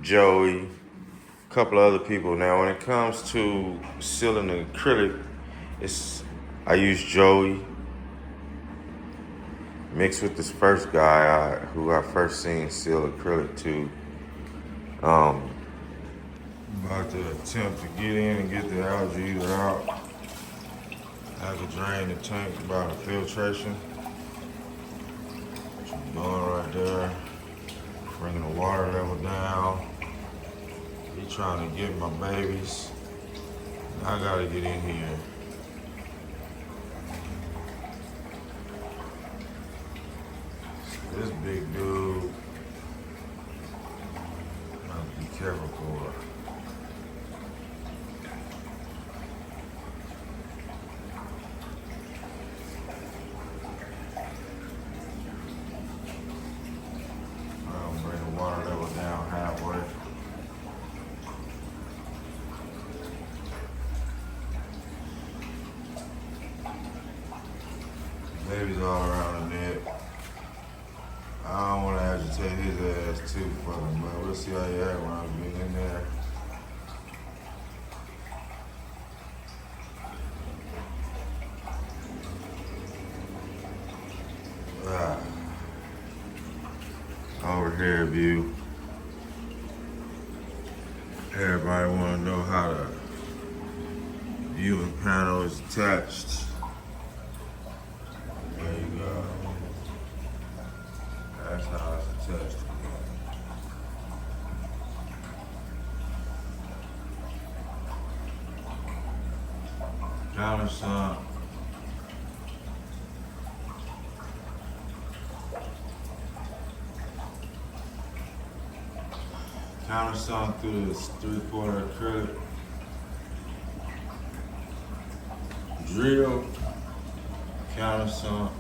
Joey, a couple of other people. Now, when it comes to sealing the acrylic, I use Joey mixed with this first guy who I first seen seal acrylic to. About to attempt to get in and get the algae out. I could drain the tank by the filtration. What I'm doing right there, bringing the water level down. He trying to get my babies. I gotta get in here. This big dude, I have to be careful for. I'll bring the water level down halfway. all around the neck. I don't want to agitate his ass too fucking much. We'll see how he act when I'm being in there. Overhead view. Everybody want to know how the viewing panel is attached. There you go. That's how it's attached. Countersunk. Countersunk through this 3/4 acrylic. Drill, countersunk,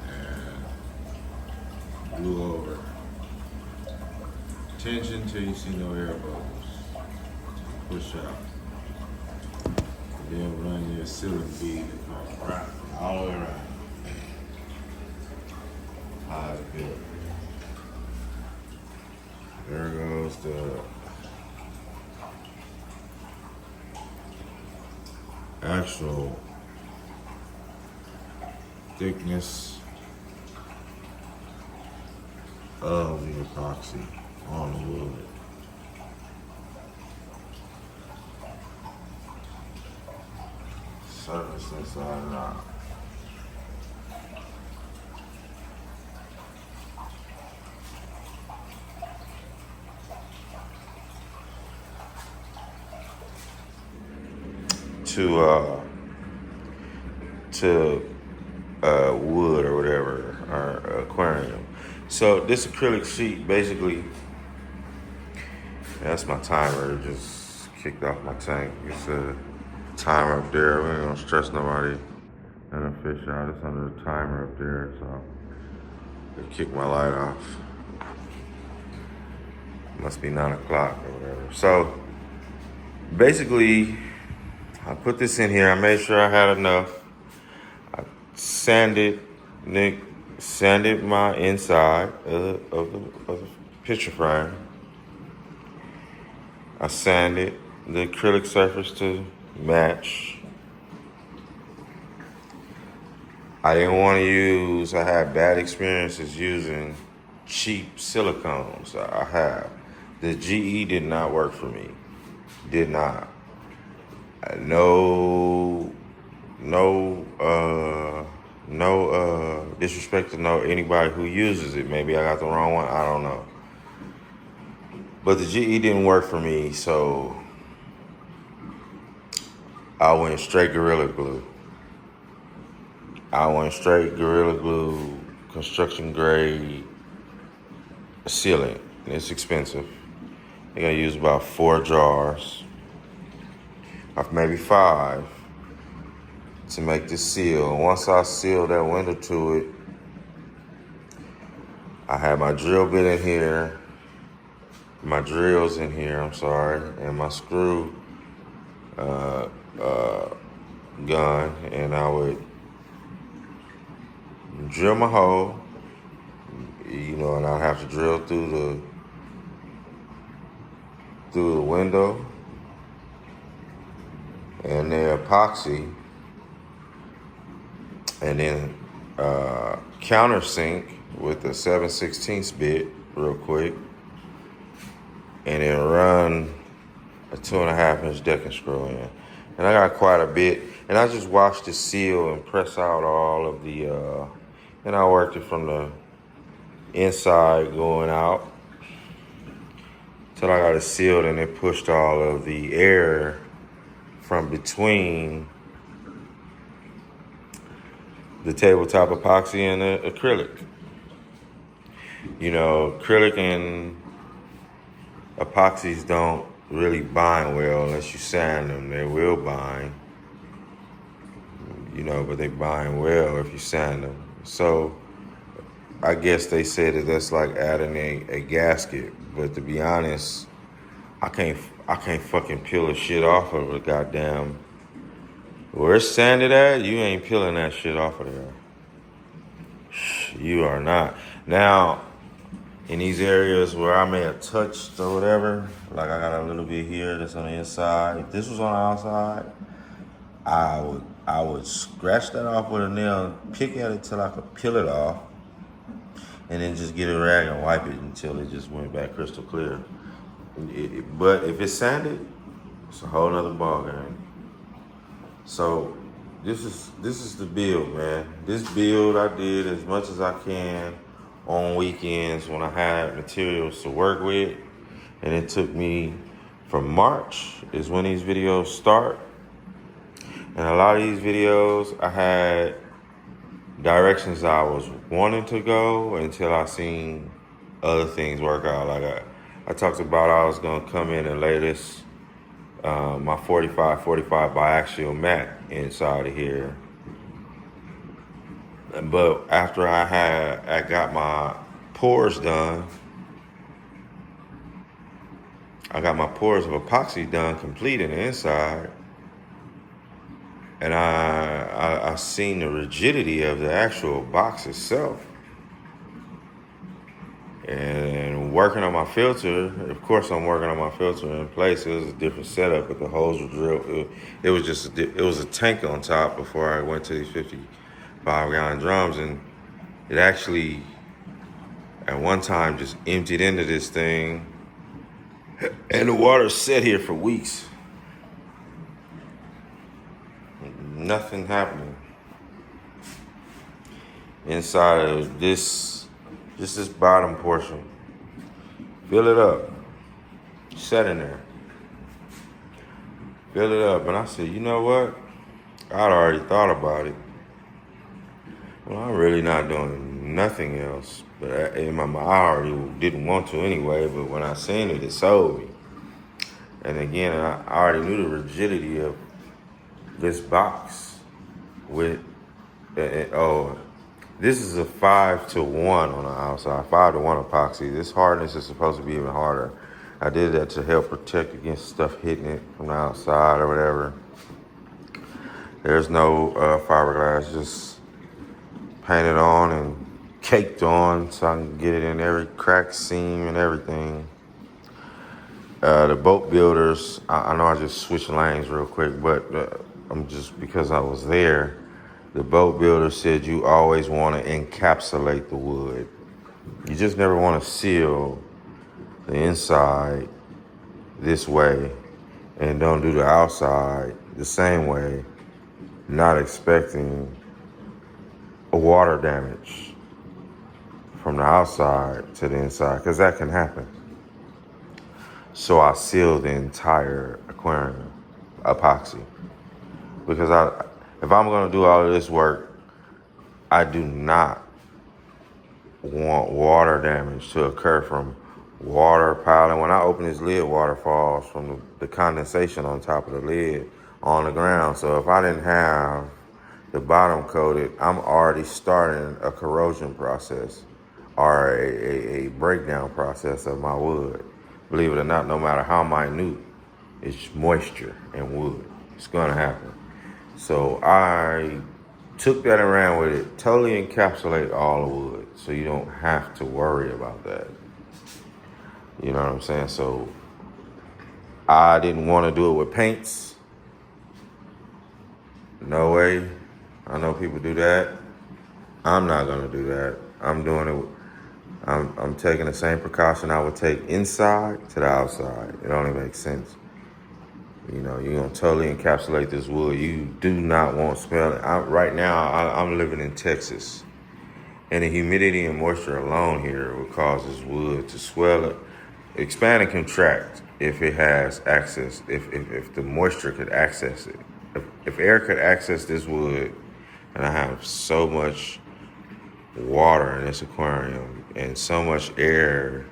and glue over. Tension till you see no air bubbles. Push out. And then run your ceiling bead right all the way around. How it's built. There goes the actual thickness of the epoxy on the wood. Surface inside and out. To wood or whatever, or aquarium. So this acrylic sheet, basically, that's my timer. It just kicked off my tank. It's a timer up there. We ain't gonna stress nobody and a fish out. It's under the timer up there, so it kicked my light off. Must be 9 o'clock or whatever. So basically, I put this in here. I made sure I had enough. I sanded my inside of the picture frame. I sanded the acrylic surface to match. I didn't want to use, I had bad experiences using cheap silicones. I have. The GE did not work for me. Did not. No disrespect to anybody who uses it. Maybe I got the wrong one. I don't know. But the GE didn't work for me, so I went straight Gorilla Glue. Gorilla Glue, construction grade sealant. It's expensive. You're gonna use about 4 jars, of maybe 5, to make this seal. And once I seal that window to it, I have my drill bit in here, my drills in here, and my screw gun, and I would drill my hole, and I'd have to drill through the window, and then epoxy, and then countersink with a 7/16 bit real quick, and then run a 2.5-inch decking screw in. And I got quite a bit, and I just washed the seal and press out all of the, and I worked it from the inside going out till I got it sealed, and it pushed all of the air from between the tabletop epoxy and the acrylic. Acrylic and epoxies don't really bind well unless you sand them. They will bind, but they bind well if you sand them. So I guess they say that that's like adding a gasket. But to be honest, I can't fucking peel the shit off of a goddamn. Where it's sanded at, you ain't peeling that shit off of there. You are not. Now, in these areas where I may have touched or whatever, like I got a little bit here that's on the inside. If this was on the outside, I would scratch that off with a nail, pick at it till I could peel it off, and then just get a rag and wipe it until it just went back crystal clear. But if it's sanded, it's a whole nother ball game. So this is the build, man. This build I did as much as I can on weekends when I had materials to work with, and it took me from March is when these videos start. And a lot of these videos I had directions I was wanting to go until I seen other things work out. Like I talked about, I was gonna come in and lay this my 45 biaxial mat inside of here. But after I got my pours done, I got my pours of epoxy done, complete in the inside, and I seen the rigidity of the actual box itself. And working on my filter, of course I'm working on my filter in place. It was a different setup, but the holes were drilled. It was a tank on top before I went to these 55-gallon drums, and it actually at one time just emptied into this thing, and the water sat here for weeks. Nothing happening inside of this, just this bottom portion. Fill it up. Set in there. Fill it up. And I said, you know what? I'd already thought about it. Well, I'm really not doing nothing else. But in my mind, I already didn't want to anyway. But when I seen it, it sold me. And again, I already knew the rigidity of this box with, this is a 5-to-1 on the outside, 5-to-1 epoxy. This hardness is supposed to be even harder. I did that to help protect against stuff hitting it from the outside or whatever. There's no fiberglass, just painted on and caked on so I can get it in every crack, seam, and everything. The boat builders, I know I just switched lanes real quick, but I'm just, because I was there, the boat builder said you always want to encapsulate the wood. You just never want to seal the inside this way and don't do the outside the same way, not expecting a water damage from the outside to the inside, because that can happen. So I sealed the entire aquarium epoxy, because if I'm going to do all of this work, I do not want water damage to occur from water piling. When I open this lid, water falls from the condensation on top of the lid on the ground. So if I didn't have the bottom coated, I'm already starting a corrosion process or a breakdown process of my wood. Believe it or not, no matter how minute, it's moisture in wood. It's gonna happen. So I took that and ran with it, totally encapsulate all the wood, so you don't have to worry about that. You know what I'm saying? So I didn't want to do it with paints. No way. I know people do that. I'm not gonna do that. I'm doing it. I'm taking the same precaution I would take inside to the outside. It only makes sense. You know, you're gonna totally encapsulate this wood. You do not want smell. Right now, I'm living in Texas, and the humidity and moisture alone here will cause this wood to swell up, expand and contract if it has access. If the moisture could access it, if air could access this wood, and I have so much water in this aquarium and so much air,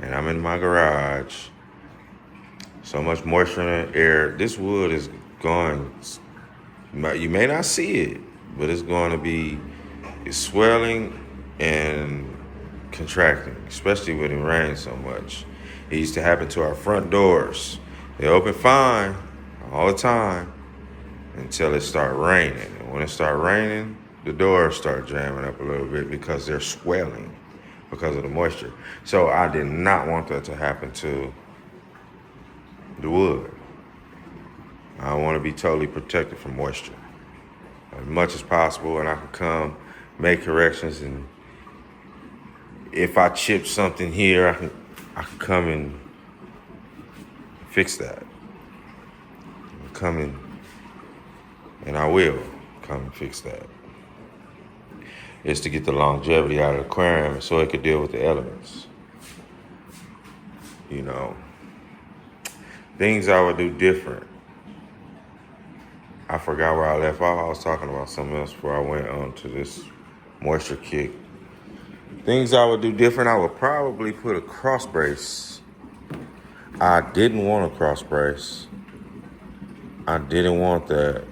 and I'm in my garage. So much moisture in the air. This wood is going, you may not see it, but it's going to be swelling and contracting, especially when it rains so much. It used to happen to our front doors. They open fine all the time until it start raining. And when it start raining, the doors start jamming up a little bit because they're swelling because of the moisture. So I did not want that to happen to the wood. I want to be totally protected from moisture as much as possible, and I can come make corrections. And if I chip something here, I can come and fix that. Come in, and I will come and fix that. It's to get the longevity out of the aquarium so it could deal with the elements. You know, things I would do different. I forgot where I left off. I was talking about something else before I went on to this moisture kick. Things I would do different, I would probably put a cross brace. I didn't want a cross brace. I didn't want that.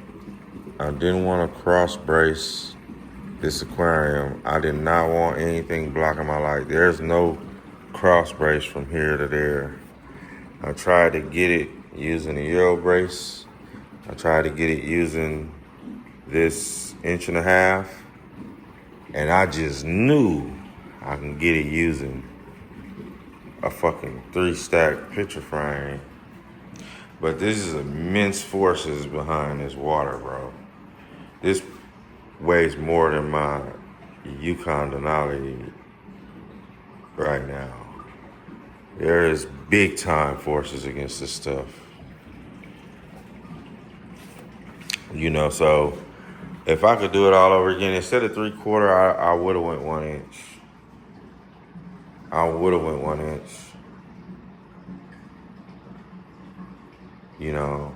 I didn't want to cross brace this aquarium. I did not want anything blocking my light. There's no cross brace from here to there. I tried to get it using a Euro brace. I tried to get it using this 1.5 inch, and I just knew I can get it using a fucking 3-stack picture frame. But this is immense forces behind this water, bro. This weighs more than my Yukon Denali right now. There is big time forces against this stuff. You know, so if I could do it all over again, instead of 3/4, I would have went 1 inch. I would have went 1 inch. You know,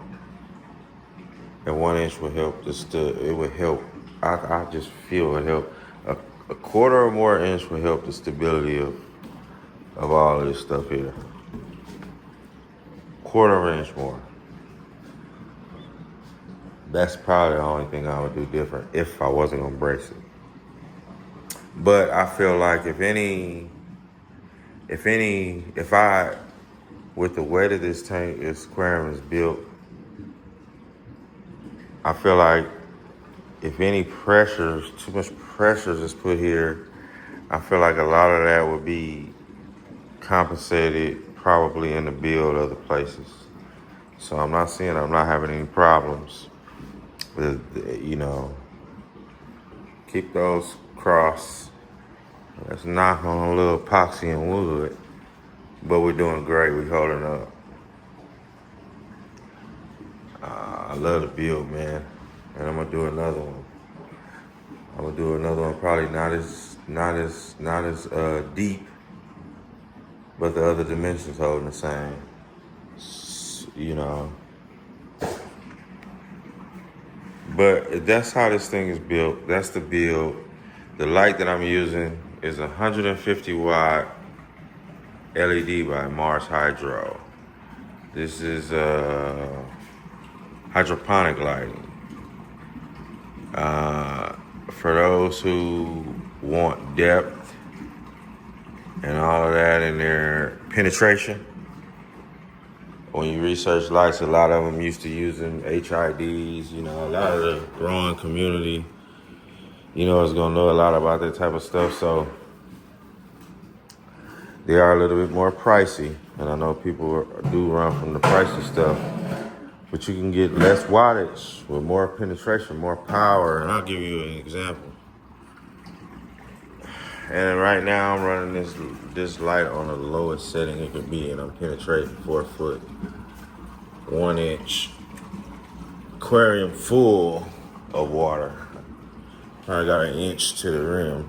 and 1 inch would help. It would help. I just feel it help. A quarter or more inch would help the stability of all of this stuff here. Quarter of an inch more. That's probably the only thing I would do different if I wasn't gonna brace it. But I feel like if I, with the way that this aquarium is built, I feel like if any pressures, too much pressures is put here, I feel like a lot of that would be compensated probably in the build other places. So I'm not having any problems. You know, keep those crossed. Let's knock on a little epoxy and wood, but we're doing great. We're holding up. I love the build, man, and I'm gonna do another one. I'm gonna do another one, probably not as deep, but the other dimensions holding the same. You know. But that's how this thing is built. That's the build. The light that I'm using is 150 watt LED by Mars Hydro. This is hydroponic lighting. For those who want depth and all of that in their penetration, when you research lights, a lot of them used to using HIDs. You know, a lot of the growing community, you know, is gonna know a lot about that type of stuff. So they are a little bit more pricey, and I know people do run from the pricey stuff. But you can get less wattage with more penetration, more power. And I'll give you an example. And right now I'm running this light on the lowest setting it could be, and I'm penetrating 4 foot, 1 inch aquarium full of water. Probably got 1 inch to the rim.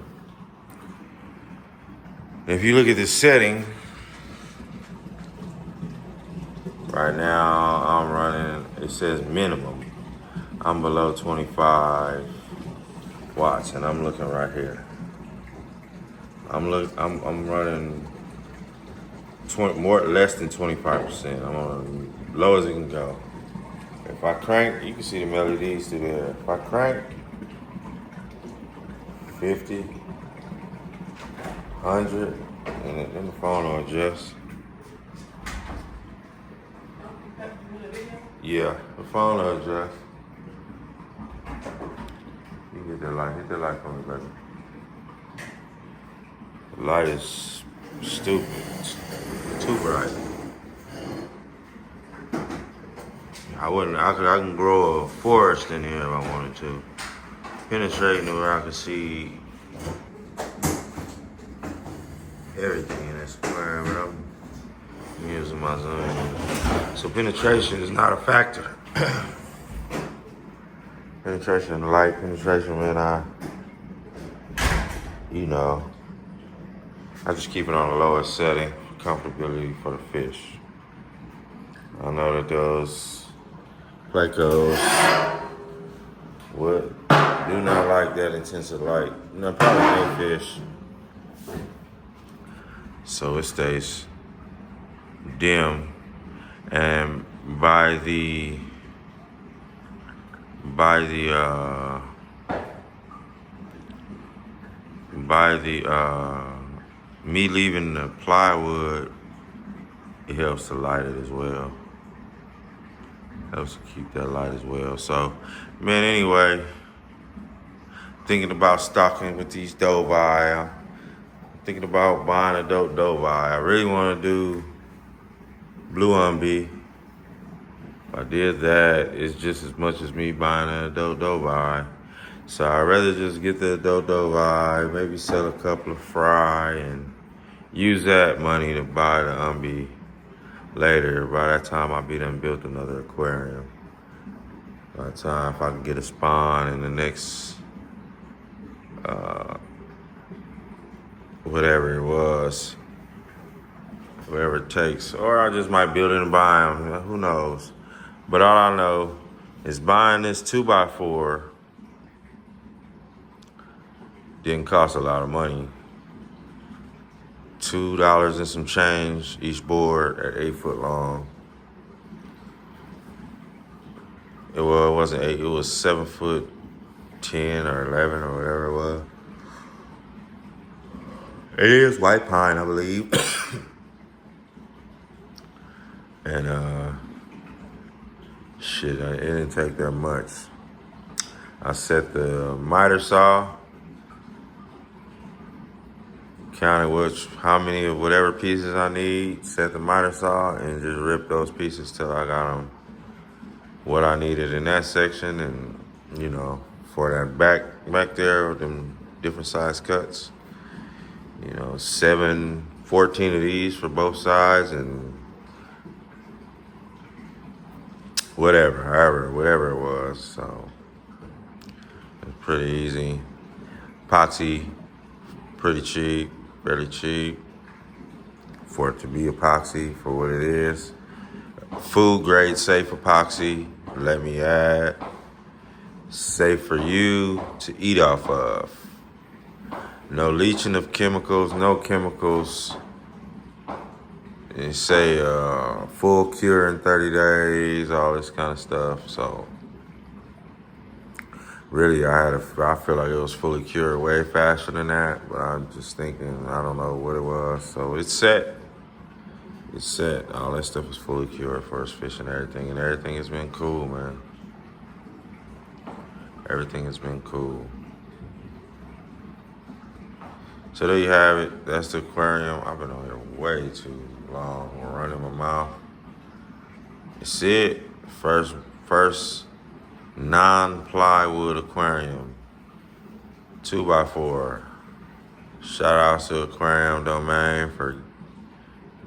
If you look at this setting, right now I'm running, it says minimum. I'm below 25 watts, and I'm looking right here. I'm running less than 25%. I'm on low as it can go. If I crank, you can see the LEDs through there. If I crank 50, 100, and then the phone will adjust. Yeah, the phone will adjust. You can hit that light. Hit that light for me, baby. The light is stupid. It's too bright. I can grow a forest in here if I wanted to. Penetrating to where I can see everything in this aquarium, but I'm using my zoom. So penetration is not a factor. Penetration in the light, penetration when I just keep it on the lowest setting, comfortability for the fish. I know that those Plecos do not like that intensive light. Probably no fish. So it stays dim, and by me leaving the plywood, it helps to light it as well. Helps to keep that light as well. So, man, anyway, thinking about stocking with these Dovi. I'm thinking about buying a dope Dovi. I really want to do blue umbi. If I did that, it's just as much as me buying a dope Dovi. So I'd rather just get the dope Dovi, maybe sell a couple of fry, and use that money to buy the umbi later. By that time, I'll be done built another aquarium. By the time, if I can get a spawn in the next, whatever it takes. Or I just might build it and buy them, who knows. But all I know is buying this 2x4 didn't cost a lot of money. $2 and some change each board at 8 foot long. It wasn't 8, it was 7 foot 10 or 11 or whatever it was. It is white pine, I believe. And it didn't take that much. I set the miter saw, counted how many of whatever pieces I need, set the miter saw, and just rip those pieces till I got them what I needed in that section. And for that back there, them different size cuts, 14 of these for both sides, and whatever it was. So it's pretty easy. Epoxy, pretty cheap, fairly cheap for it to be epoxy for what it is. Food grade safe epoxy, let me add. Safe for you to eat off of. No leaching of chemicals, no chemicals. They say full cure in 30 days, all this kind of stuff. So really, I feel like it was fully cured way faster than that, but I'm just thinking, I don't know what it was. So it's set. It's set. All that stuff is fully cured for us fish and everything has been cool, man. Everything has been cool. So there you have it. That's the aquarium. I've been on here way too long. I'm running my mouth. It's it. First non-plywood aquarium. 2x4. Shout out to Aquarium Domain for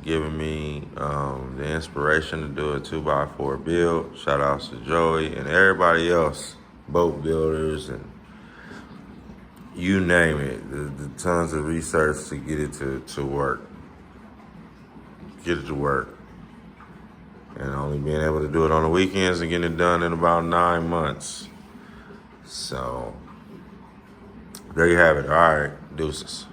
giving me the inspiration to do a 2x4 build. Shout out to Joey and everybody else, boat builders and you name it. The tons of research to get it to work. Get it to work. And only being able to do it on the weekends and getting it done in about 9 months. So there you have it. All right, deuces.